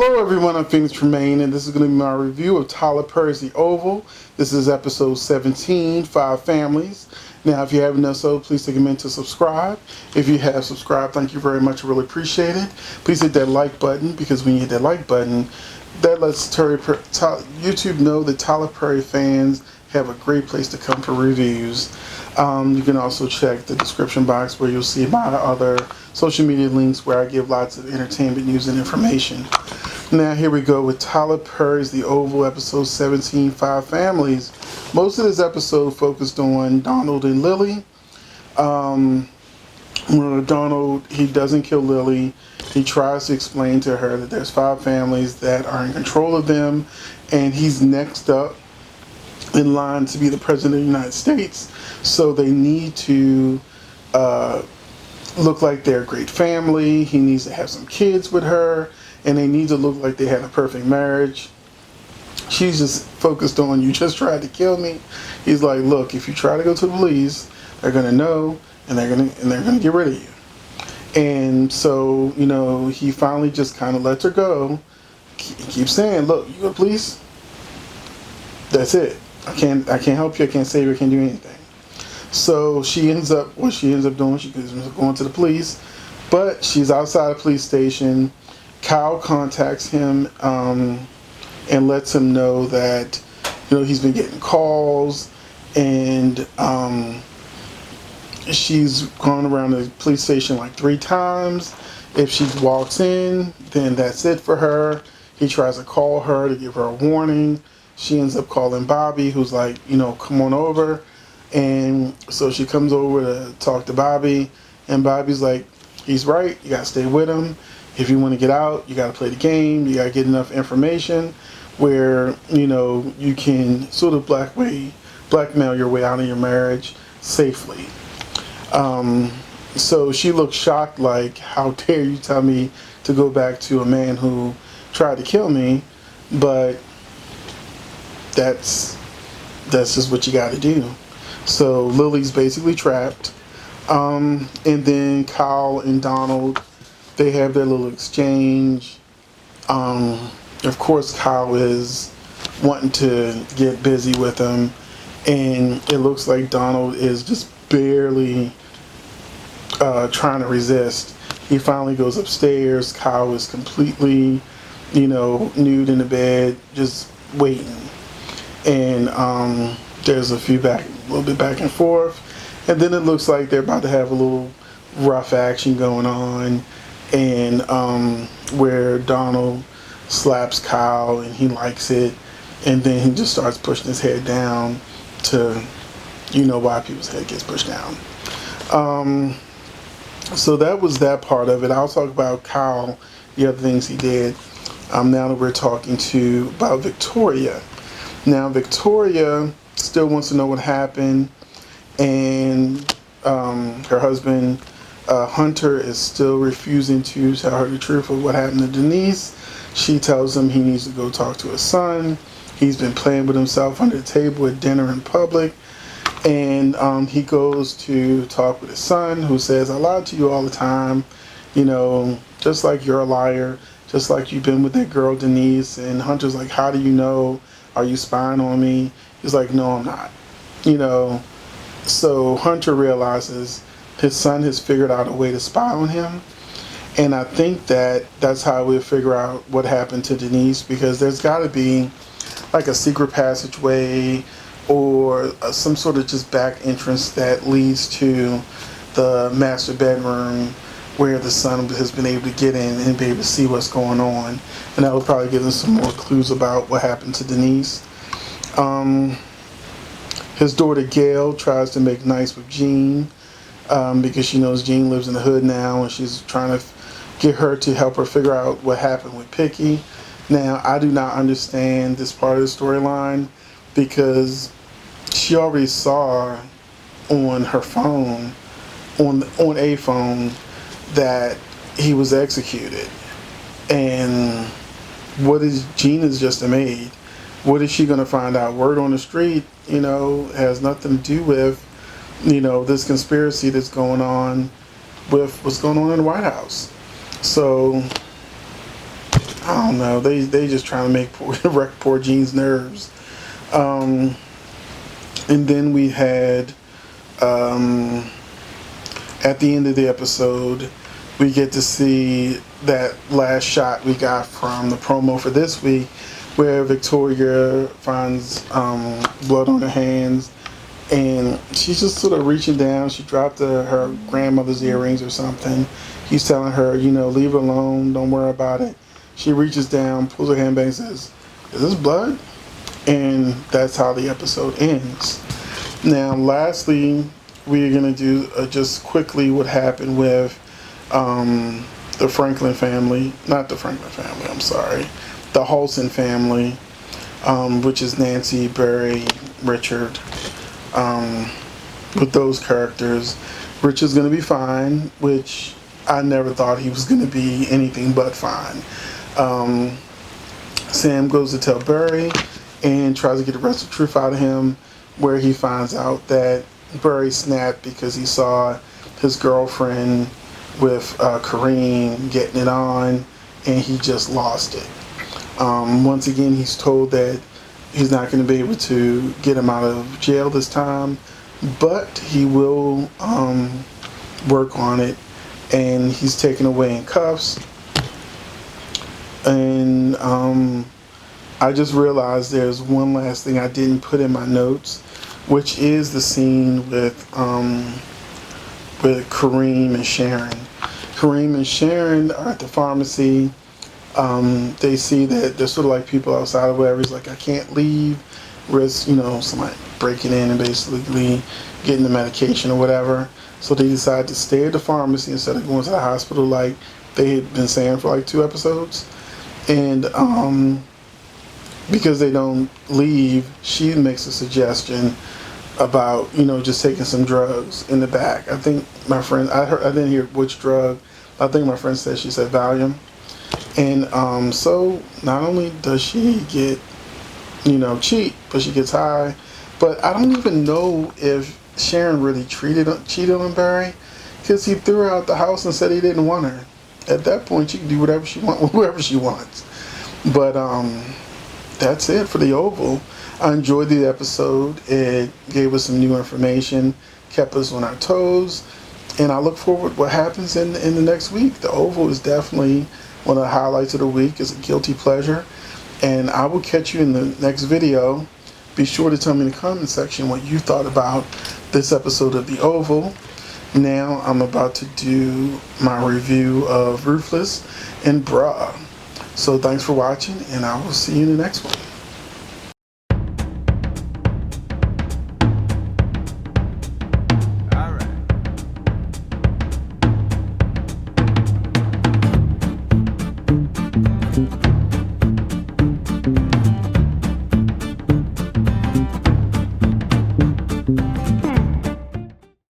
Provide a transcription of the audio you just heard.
Hello everyone, I'm Phoenix Tremayne, and this is going to be my review of Tyler Perry's The Oval. This is episode 17, Five Families. Now, if you haven't done so, please take a minute to subscribe. If you have subscribed, thank you very much. I really appreciate it. Please hit that like button, because when you hit that like button, that lets YouTube know that Tyler Perry fans have a great place to come for reviews. You can also check the description box where you'll see my other social media links where I give lots of entertainment news and information. Now here we go with Tyler Perry's The Oval, episode 17, Five Families. Most of this episode focused on Donald and Lily. Donald, he doesn't kill Lily. He tries to explain to her that there's five families that are in control of them, and he's next up in line to be the president of the United States. So they need to look like they're a great family. He needs to have some kids with her, and they need to look like they had a perfect marriage. She's just focused on, you just tried to kill me. He's like, look, if you try to go to the police, they're gonna know, and they're gonna get rid of you. And so, he finally just kind of lets her go. He keeps saying, look, you go to the police, that's it. I can't help you, I can't save you, I can't do anything. So she ends up doing, she ends up going to the police, but she's outside the police station. Kyle contacts him and lets him know that he's been getting calls, and she's gone around the police station like 3 times. If she walks in, then that's it for her. He tries to call her to give her a warning. She ends up calling Bobby, who's like, come on over. And so she comes over to talk to Bobby, and Bobby's like, he's right, you gotta stay with him. If you want to get out, you gotta play the game. You gotta get enough information where, you can sort of blackmail your way out of your marriage safely. So she looks shocked, like, how dare you tell me to go back to a man who tried to kill me, but that's just what you got to do. So Lily's basically trapped, and then Kyle and Donald, they have their little exchange. Of course, Kyle is wanting to get busy with him, and it looks like Donald is just barely trying to resist. He finally goes upstairs. Kyle is completely, nude in the bed, just waiting. And there's a little bit back and forth, and then it looks like they're about to have a little rough action going on, and where Donald slaps Kyle, and he likes it, and then he just starts pushing his head down to, why people's head gets pushed down. So that was that part of it. I'll talk about Kyle, the other things he did. Now that we're talking about Victoria. Now, Victoria still wants to know what happened, and her husband, Hunter, is still refusing to tell her the truth of what happened to Denise. She tells him he needs to go talk to his son. He's been playing with himself under the table at dinner in public, and he goes to talk with his son, who says, I lied to you all the time, just like you're a liar, just like you've been with that girl Denise. And Hunter's like, how do you know? Are you spying on me? He's like, no, I'm not. So Hunter realizes his son has figured out a way to spy on him. And I think that's how we'll figure out what happened to Denise, because there's got to be like a secret passageway or some sort of just back entrance that leads to the master bedroom where the son has been able to get in and be able to see what's going on. And that will probably give them some more clues about what happened to Denise. His daughter Gail tries to make nice with Jean, because she knows Jean lives in the hood now, and she's trying to get her to help her figure out what happened with Picky. Now, I do not understand this part of the storyline, because she already saw on her phone, on a phone, that he was executed. And what is Gina's just a maid? What is she going to find out? Word on the street, has nothing to do with, this conspiracy that's going on with what's going on in the White House. So I don't know. They just trying to make wreck poor Jean's nerves. And then we had at the end of the episode, we get to see that last shot we got from the promo for this week, where Victoria finds blood on her hands, and she's just sort of reaching down. She dropped her grandmother's earrings or something. He's telling her, leave her alone, don't worry about it. She reaches down, pulls her hand back and says, is this blood? And that's how the episode ends. Now, lastly, we're going to do just quickly what happened with the Franklin family. Not the Franklin family, I'm sorry. The Halson family, which is Nancy, Barry, Richard. With those characters, Richard's going to be fine, which I never thought he was going to be anything but fine. Sam goes to tell Barry and tries to get the rest of the truth out of him, where he finds out that Barry snapped because he saw his girlfriend with Kareem getting it on, and he just lost it. Once again, he's told that he's not going to be able to get him out of jail this time, but he will work on it, and he's taken away in cuffs. And I just realized there's one last thing I didn't put in my notes, which is the scene with Kareem and Sharon. Kareem and Sharon are at the pharmacy. They see that there's sort of like people outside or whatever. He's like, I can't leave, risk, somebody breaking in and basically getting the medication or whatever. So they decide to stay at the pharmacy instead of going to the hospital like they had been saying for like 2 episodes. And because they don't leave, she makes a suggestion about, just taking some drugs in the back. I think my friend, I didn't hear which drug. I think my friend said, she said Valium. And so not only does she get, cheat, but she gets high. But I don't even know if Sharon really cheated on Barry, because he threw her out the house and said he didn't want her. At that point, she can do whatever she wants with whoever she wants. But that's it for the Oval. I enjoyed the episode. It gave us some new information, kept us on our toes, and I look forward to what happens in the next week. The Oval is definitely one of the highlights of the week. It's a guilty pleasure, and I will catch you in the next video. Be sure to tell me in the comment section what you thought about this episode of The Oval. Now I'm about to do my review of Ruthless and Bra. So thanks for watching, and I will see you in the next one.